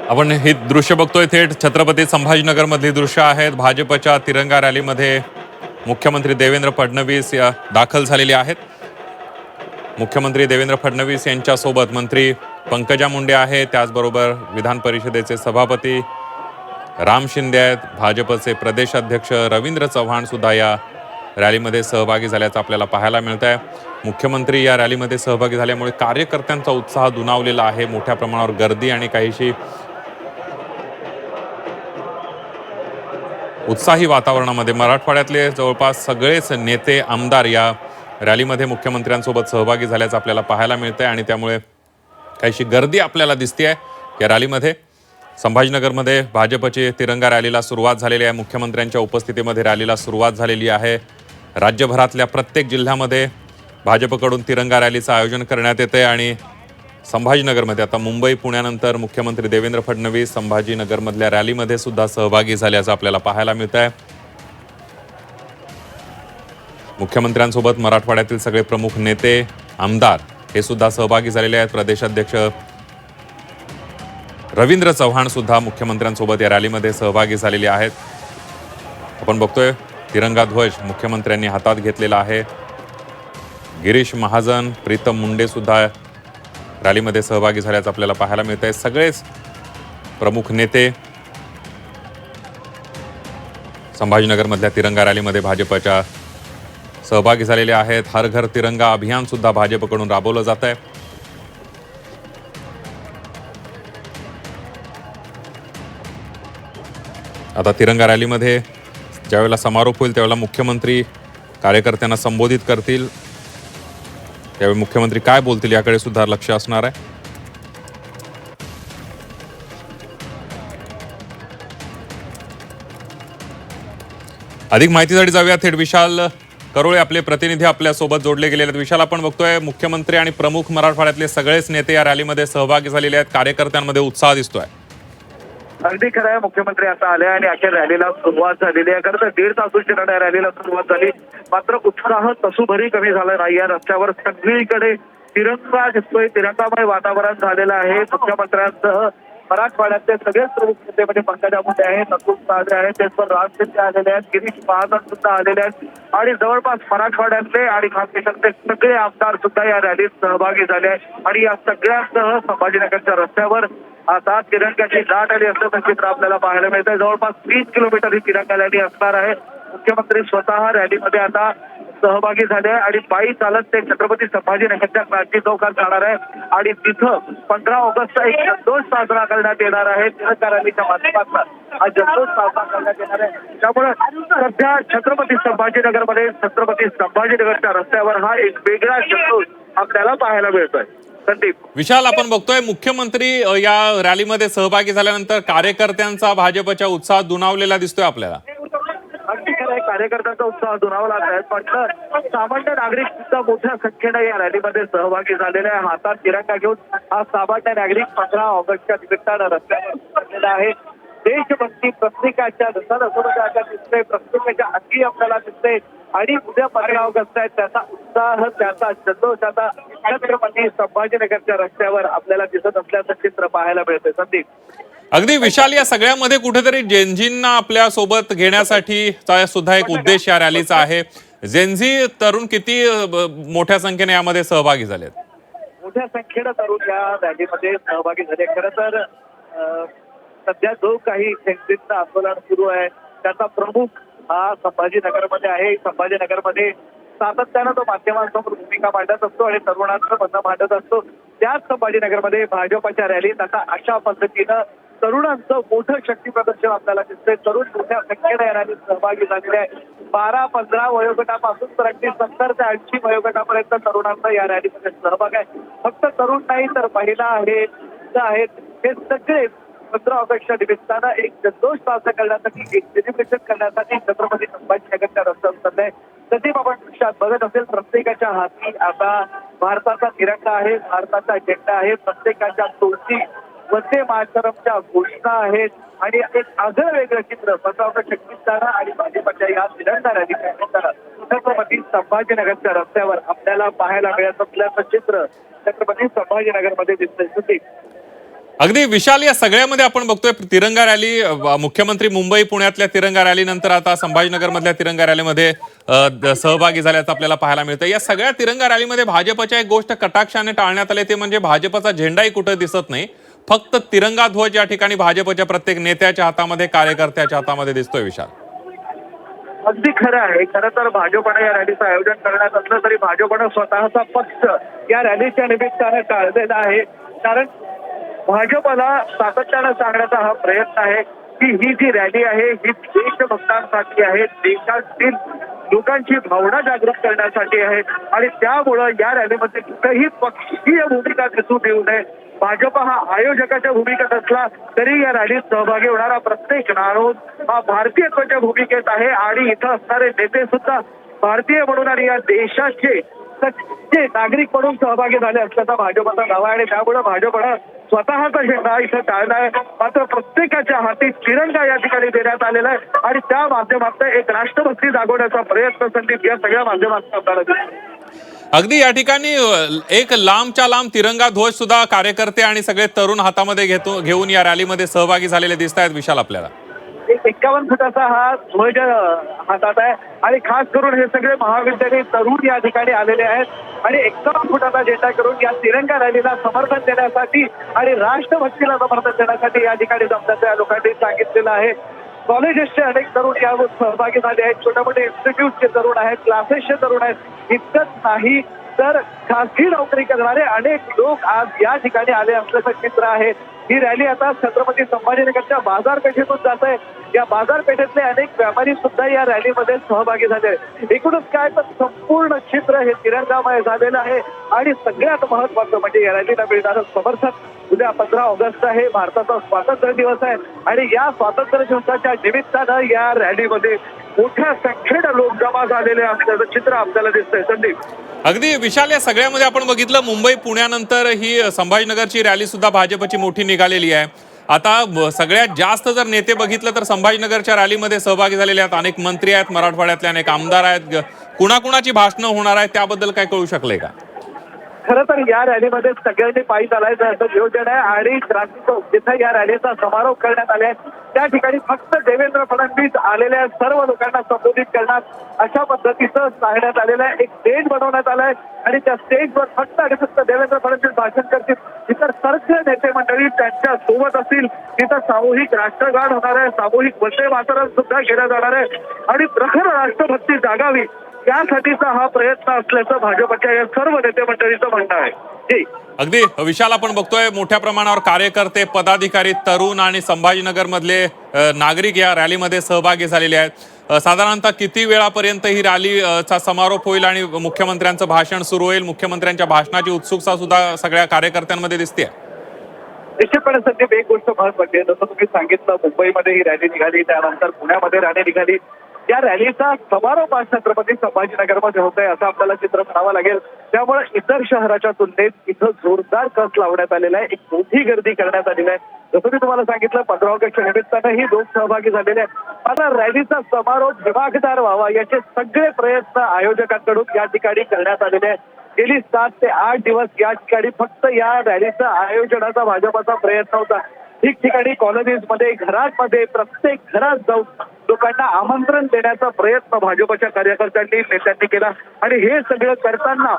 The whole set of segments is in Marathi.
आपण हे दृश्य बघतोय थेट छत्रपती संभाजीनगर मधली दृश्य आहेत। भाजपच्या तिरंगा रॅलीमध्ये मुख्यमंत्री देवेंद्र फडणवीस दाखल झालेले आहेत। मुख्यमंत्री देवेंद्र फडणवीस यांच्यासोबत मंत्री पंकजा मुंडे आहेत, त्याचबरोबर विधान परिषदेचे सभापती राम शिंदे आहेत, भाजपचे प्रदेश अध्यक्ष रवींद्र चव्हाण सुद्धा या रॅलीमध्ये सहभागी झाल्याचं आपल्याला पाहायला मिळत आहे। मुख्यमंत्री या रॅलीमध्ये सहभागी झाल्यामुळे कार्यकर्त्यांचा उत्साह दुणावलेला आहे। मोठ्या प्रमाणावर गर्दी आणि काहीशी उत्साही वातावरणामध्ये मराठवाड्यातले जवळपास सगळेच नेते आमदार या रॅलीमध्ये मुख्यमंत्र्यांसोबत सहभागी झाल्याचं आपल्याला पाहायला मिळतंय आणि त्यामुळे काहीशी गर्दी आपल्याला दिसतेय या रॅलीमध्ये। संभाजीनगरमध्ये भाजपची तिरंगा रॅलीला सुरुवात झालेली आहे। मुख्यमंत्र्यांच्या उपस्थितीमध्ये रॅलीला सुरुवात झालेली आहे। राज्यभरातल्या प्रत्येक जिल्ह्यामध्ये भाजपकडून तिरंगा रॅलीचं आयोजन करण्यात येते आणि संभाजीनगरमध्ये आता मुंबई पुण्यानंतर मुख्यमंत्री देवेंद्र फडणवीस संभाजीनगरमधल्या रॅलीमध्ये सुद्धा सहभागी झाल्याचं आपल्याला पाहायला मिळत आहे। मुख्यमंत्र्यांसोबत मराठवाड्यातील सगळे प्रमुख नेते आमदार हे सुद्धा सहभागी झालेले आहेत। प्रदेशाध्यक्ष रवींद्र चव्हाण सुद्धा मुख्यमंत्र्यांसोबत या रॅलीमध्ये सहभागी झालेले आहेत। आपण बघतोय तिरंगा ध्वज मुख्यमंत्र्यांनी हातात घेतलेला आहे। गिरीश महाजन, प्रीतम मुंडे सुद्धा रॅलीमध्ये सहभागी झाल्याचं आपल्याला पाहायला मिळत आहे। सगळेच प्रमुख नेते संभाजीनगरमधल्या तिरंगा रॅलीमध्ये भाजपच्या सहभागी झालेले आहेत। हर घर तिरंगा अभियान सुद्धा भाजपकडून राबवलं जात आहे। आता तिरंगा रॅलीमध्ये ज्यावेळेला समारोप होईल त्यावेळेला मुख्यमंत्री कार्यकर्त्यांना संबोधित करतील, त्यावेळी मुख्यमंत्री काय बोलतील याकडे सुद्धा लक्ष असणार आहे। अधिक माहितीसाठी जाऊया थेट विशाल करोळे आपले प्रतिनिधी आपल्या सोबत जोडले गेलेले आहेत। विशाल, आपण बघतोय मुख्यमंत्री आणि प्रमुख मराठवाड्यातले सगळेच नेते या रॅलीमध्ये सहभागी झालेले आहेत। कार्यकर्त्यांमध्ये उत्साह दिसतोय। अगदी खरं आहे, मुख्यमंत्री आता आले आणि अखेर रॅलीला सुरुवात झालेली आहे। खरं तर 1.5 तासाची रॅलीला सुरुवात झाली, मात्र उत्साह तसूभरी कमी झाला नाही। या रस्त्यावर सगळीकडे तिरंगा दिसतोय, तिरंगामय वातावरण झालेलं आहे। मुख्यमंत्र्यांसह मराठवाड्यातले सगळेच प्रमुख नेते म्हणजे पंकजा मुंडे आहेत, अतुल सावे आहेत, त्याचबरोबर राम शिंदे आलेले आहेत, गिरीश महाजन सुद्धा आलेले आहेत आणि जवळपास मराठवाड्यातले आणि खास देशातले सगळे आमदार सुद्धा या रॅलीत सहभागी झाले आहेत। आणि या सगळ्यांसह संभाजीनगरच्या रस्त्यावर आता तिरंग्याची लाट आली असल्याचं चित्र आपल्याला पाहायला मिळतंय। जवळपास 20 किलोमीटर ही तिरंगा रॅली असणार आहे। मुख्यमंत्री स्वतः रॅलीमध्ये आता सहभागी झाले आणि पायी चालत ते छत्रपती संभाजीनगरच्या क्रांती चौकात जाणार आहे आणि तिथं 15 ऑगस्टचा एक जल्लोष साजरा करण्यात येणार आहे। तिरंगा रॅलीच्या माध्यमातून हा जल्लोष साजरा करण्यात येणार आहे। त्यामुळे सध्या छत्रपती संभाजीनगरच्या रस्त्यावर हा एक वेगळा जल्लोष आपल्याला पाहायला मिळतोय। विशाल, आपण बघतोय मुख्यमंत्री या रॅलीमध्ये सहभागी झाल्यानंतर कार्यकर्त्यांचा भाजपच्या उत्साहात दुणावलेला दिसतोय आपल्याला। अगदी खरं आहे, कार्यकर्त्यांचा उत्साह दुणावला आहे, मात्र सामान्य नागरिक सुद्धा मोठ्या संख्येने या रॅलीमध्ये सहभागी झालेले आहे। हातात तिरंगा घेऊन हा सामान्य नागरिक 15 ऑगस्टच्या निमित्तानं रस्त्यावर उतरलेला आहे। देशभक्ती प्रत्येकाच्या दिसते, प्रत्येकाच्या अंगी आपल्याला दिसते आणि उद्या 15 ऑगस्ट आहे, त्याचा उत्साह, त्याचा जल्लोष आता छत्रपती संभाजीनगरच्या रस्त्यावर आपल्याला दिसत असल्याचं चित्र पाहायला मिळतंय। संदीप, अगदी विशाल, या सगळ्यामध्ये कुठेतरी जेनझींना आपल्या सोबत घेण्यासाठी सुद्धा एक उद्देश या रॅलीचा आहे। जेनझी तरुण किती मोठ्या संख्येने यामध्ये सहभागी झालेत? मोठ्या संख्येनं तरुण या रॅलीमध्ये सहभागी झाले। खरं तर सध्या जो काही जेनझींचं आंदोलन सुरू आहे त्याचा प्रमुख हा संभाजीनगरमध्ये आहे। संभाजीनगरमध्ये सातत्यानं तो माध्यमांसमोर भूमिका मांडत असतो आणि तरुणांचं मतं मांडत असतो। त्याच संभाजीनगरमध्ये भाजपच्या रॅलीत आता अशा पद्धतीनं तरुणांचं मोठं शक्ती प्रदर्शन आपल्याला दिसतंय। तरुण मोठ्या संख्येने या रॅलीत सहभागी झालेले आहे। 12-15 वयोगटापासून तर अगदी 70 ते 80 वयोगटापर्यंत तरुणांचा या रॅलीमध्ये सहभाग आहे। फक्त तरुण नाही तर महिला आहेत, मुलं आहेत, हे सगळे 15 ऑगस्टच्या निमित्तानं एक जल्लोष साजरा करण्यासाठी, एक सेलिब्रेशन करण्यासाठी छत्रपती संभाजीनगरच्या रस्त्यावर उतरले। तसे आपण दृश्यात बघत असेल, प्रत्येकाच्या हाती आता भारताचा तिरंगा आहे, भारताचा झेंडा आहे, प्रत्येकाच्या तोंडी वंदे मातरमच्या घोषणा आहेत आणि एक आगळं वेगळं चित्र 15 ऑगस्ट निमित्तानं आणि भाजपच्या या तिरंगा रॅलीच्या निमित्तानं छत्रपती संभाजीनगरच्या रस्त्यावर आपल्याला पाहायला मिळत असल्याचं चित्र छत्रपती संभाजीनगरमध्ये दिसतंय। अगदी विशाल, या सगळ्यामध्ये आपण बघतोय तिरंगा रॅली, मुख्यमंत्री मुंबई पुण्यातल्या तिरंगा रॅलीनंतर आता संभाजीनगर मधल्या तिरंगा रॅलीमध्ये सहभागी झाल्याचं आपल्याला पाहायला मिळतं. या सगळ्या तिरंगा रॅलीमध्ये भाजपच्या एक गोष्ट कटाक्षाने टाळण्यात आली, ते म्हणजे भाजपचा झेंडाही कुठं दिसत नाही. फक्त तिरंगा ध्वज या ठिकाणी भाजपच्या प्रत्येक नेत्याच्या हातामध्ये, कार्यकर्त्याच्या हातामध्ये दिसतोय. विशाल, अगदी खरं आहे. खरं तर भाजपने या रॅलीचं आयोजन करण्यात असलं तरी भाजपनं स्वतःचा पक्ष या रॅलीच्या निमित्ताने टाळलेला आहे. कारण भाजपला सातत्यानं सांगण्याचा हा प्रयत्न आहे की ही जी रॅली आहे ही देशभक्तांसाठी आहे, देशातील लोकांची भावना जागृत करण्यासाठी आहे आणि त्यामुळं या रॅलीमध्ये कुठेही पक्षीय भूमिका दिसून येऊ नये. भाजप हा आयोजकाच्या भूमिकेत असला तरी या रॅलीत सहभागी होणारा प्रत्येक नागरिक हा भारतीयत्वाच्या भूमिकेत आहे आणि इथं असणारे नेते सुद्धा भारतीय म्हणून आणि या देशाचे सच्चे नागरिक म्हणून सहभागी झाले असल्याचा भाजपचा दावा आहे आणि त्यामुळे भाजपनं स्वतःचा झेंडा इथं टाळला आहे. मात्र प्रत्येकाच्या हाती तिरंगा या ठिकाणी देण्यात आलेला आहे आणि त्या माध्यमातून एक राष्ट्रभक्ती जागवण्याचा प्रयत्न संदीप या सगळ्या माध्यमातून आपल्याला दिसतो. अगदी या ठिकाणी एक लांबच्या लांब तिरंगा ध्वज सुद्धा कार्यकर्ते आणि सगळे तरुण हातामध्ये घेऊन या रॅलीमध्ये सहभागी झालेले दिसत आहेत. विशाल, आपल्याला 51 फुटाचा हा ध्वज हातात आहे आणि खास करून हे सगळे महाविद्यालयीन तरुण या ठिकाणी आलेले आहेत आणि 51 फुटाचा झेंडा करून या तिरंगा रॅलीला समर्थन देण्यासाठी आणि राष्ट्रभक्तीला समर्थन देण्यासाठी या ठिकाणी जमल्याचं या लोकांनी सांगितलेलं आहे. कॉलेजेसचे अनेक तरुण यावर सहभागी झाले आहेत, छोटे मोठे इन्स्टिट्यूटचे तरुण आहेत, क्लासेसचे तरुण आहेत. इतकंच नाही तर खासगी नोकरी करणारे अनेक लोक आज या ठिकाणी आले असल्याचं चित्र आहे. ही रॅली आता छत्रपती संभाजीनगरच्या बाजारपेठेतून जात आहे. या बाजारपेठेतले अनेक व्यापारी सुद्धा या रॅलीमध्ये सहभागी झाले. एकूणच काय तर संपूर्ण चित्र हे तिरंगामय झालेलं आहे आणि सगळ्यात महत्वाचं म्हणजे या रॅलीला मिळणारं समर्थन. उद्या 15 ऑगस्ट आहे, भारताचा स्वातंत्र्य दिवस आहे आणि या स्वातंत्र्य दिवसाच्या निमित्तानं या रॅलीमध्ये मोठ्या संख्येनं लोक जमा झालेले असल्याचं चित्र आपल्याला दिसतंय. संदीप, अगदी विशाल, या सगळ्यामध्ये आपण बघितलं मुंबई पुण्यानंतर ही संभाजीनगरची रॅली सुद्धा भाजपची मोठी निघालेली आहे. आता सगळ्यात जास्त जर नेते बघितलं तर संभाजीनगरच्या रॅलीमध्ये सहभागी झालेले आहेत. अनेक मंत्री आहेत, मराठवाड्यातले अनेक आमदार आहेत. कुणाकुणाची भाषणं होणार आहेत त्याबद्दल काय कळू शकलंय का? खरं तर या रॅलीमध्ये सगळ्यांनी पायी चालायचं असं नियोजन आहे आणि क्रांती चौक जिथे या रॅलीचा समारोप करण्यात आला आहे त्या ठिकाणी फक्त देवेंद्र फडणवीस आलेल्या सर्व लोकांना संबोधित करणार अशा पद्धतीचं सांगण्यात आलेलं आहे. एक स्टेज बनवण्यात आलं आहे आणि त्या स्टेजवर फक्त आणि फक्त देवेंद्र फडणवीस भाषण करतील. इतर सर्व नेते मंडळी त्यांच्या सोबत असतील. तिथं सामूहिक राष्ट्रगान होणार आहे, सामूहिक वंदे मातरम सुद्धा केलं जाणार आहे आणि प्रखर राष्ट्रभक्ती जागावी यासाठीचा हा प्रयत्न असल्याचं भाजपच्या या सर्व नेते मंडळीचं म्हणणं आहे. अगदी विशाल, आपण बघतोय मोठ्या प्रमाणावर कार्यकर्ते, पदाधिकारी, तरुण आणि संभाजीनगर मधले नागरिक या रॅलीमध्ये सहभागी झालेले आहेत. साधारणतः किती वेळापर्यंत ही रॅलीचा समारोप होईल आणि मुख्यमंत्र्यांचं भाषण सुरू होईल? मुख्यमंत्र्यांच्या भाषणाची उत्सुकता सुद्धा सगळ्या कार्यकर्त्यांमध्ये दिसते. निश्चितपणे संदीप, एक गोष्ट महत्वाची जसं तुम्ही सांगितलं, मुंबईमध्ये ही रॅली निघाली, त्यानंतर पुण्यामध्ये रॅली निघाली. या रॅलीचा समारोप आज छत्रपती संभाजीनगरमध्ये होत आहे असं आपल्याला चित्र म्हणावं लागेल. त्यामुळे इतर शहराच्या तुलनेत इथं जोरदार कस लावण्यात आलेला आहे, एक मोठी गर्दी करण्यात आलेली आहे. जसं मी तुम्हाला सांगितलं 15 ऑगस्टच्या निमित्तानं ही लोक सहभागी झालेले आहेत. आता रॅलीचा समारोप दिमागदार व्हावा याचे सगळे प्रयत्न आयोजकांकडून या ठिकाणी करण्यात आलेले आहेत. गेली 7 ते 8 दिवस या ठिकाणी फक्त या रॅलीचा आयोजनाचा भाजपचा प्रयत्न होता. ठिकठिकाणी कॉलनीजमध्ये, घरांमध्ये, प्रत्येक घरात जाऊन लोकांना आमंत्रण देण्याचा प्रयत्न भाजपच्या कार्यकर्त्यांनी, नेत्यांनी केला आणि हे सगळं करताना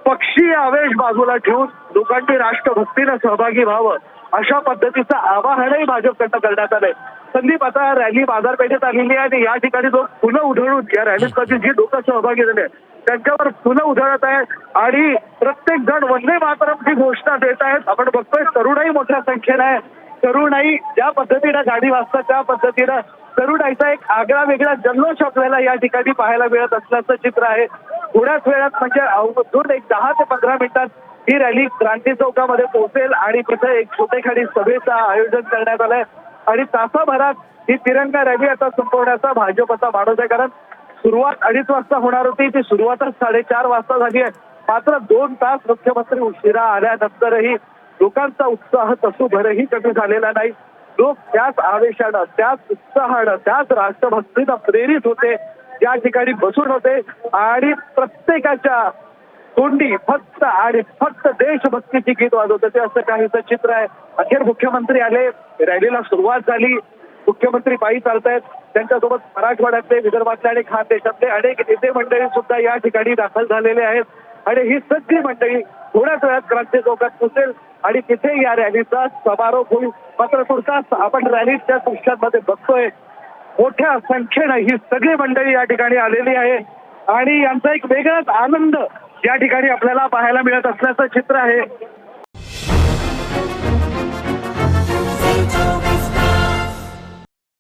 पक्षीय आवेश बाजूला ठेवून लोकांनी राष्ट्रभक्तीनं सहभागी व्हावं अशा पद्धतीचं आवाहनही भाजपकडनं करण्यात आलंय. संदीप, आता रॅली बाजारपेठेत आलेली आहे आणि या ठिकाणी लोक फुलं उधळून या रॅलीत जी लोक सहभागी झाले त्यांच्यावर फुलं उधळत आहेत आणि प्रत्येक जण वंदे मातरमची घोषणा देत आहेत. आपण बघतोय तरुणाई मोठ्या संख्येने आहे. तरुणाई ज्या पद्धतीनं गाडी वाजतात त्या पद्धतीनं तरुणाईचा एक आगळा वेगळा जल्लोष आपल्याला या ठिकाणी पाहायला मिळत असल्याचं चित्र आहे. थोड्याच वेळात म्हणजे अवघून एक 10 ते 15 मिनिटात ही रॅली क्रांती चौकामध्ये पोहोचेल आणि तिथे एक छोटेखानी सभेचं आयोजन करण्यात आलंय आणि तासाभरात ही तिरंगा रॅली आता संपवण्याचा भाजपचा मानस आहे. कारण सुरुवात 2:30 वाजता होणार होती, ती सुरुवातच 4:30 वाजता झाली आहे. मात्र 2 तास मुख्यमंत्री उशिरा आल्यानंतरही लोकांचा उत्साह तसूभरही कमी झालेला नाही. लोक त्याच आवेशानं, त्याच उत्साहानं, त्याच राष्ट्रभक्तीनं प्रेरित होते, या ठिकाणी बसून होते आणि प्रत्येकाच्या तोंडी फक्त आणि फक्त देशभक्तीची गीत वाजवत होते असं काहीचं चित्र आहे. अखेर मुख्यमंत्री आले, रॅलीला सुरुवात झाली. मुख्यमंत्री पायी चालतायत, त्यांच्यासोबत मराठवाड्यातले, विदर्भातले आणि खानदेशातले अनेक नेते मंडळी सुद्धा या ठिकाणी दाखल झालेले आहेत. आणि ही सगळी मंडळी थोड्याच वेळात क्रांती चौकात पोहोचेल आणि तिथे या रॅलीचा समारोप होईल. मात्र तुर्तास आपण रॅलीच्या दृश्यांमध्ये बघतोय, मोठ्या संख्येनं ही सगळी मंडळी या ठिकाणी आलेली आहे आणि यांचा एक वेगळाच आनंद या ठिकाणी आपल्याला पाहायला मिळत असल्याचं चित्र आहे.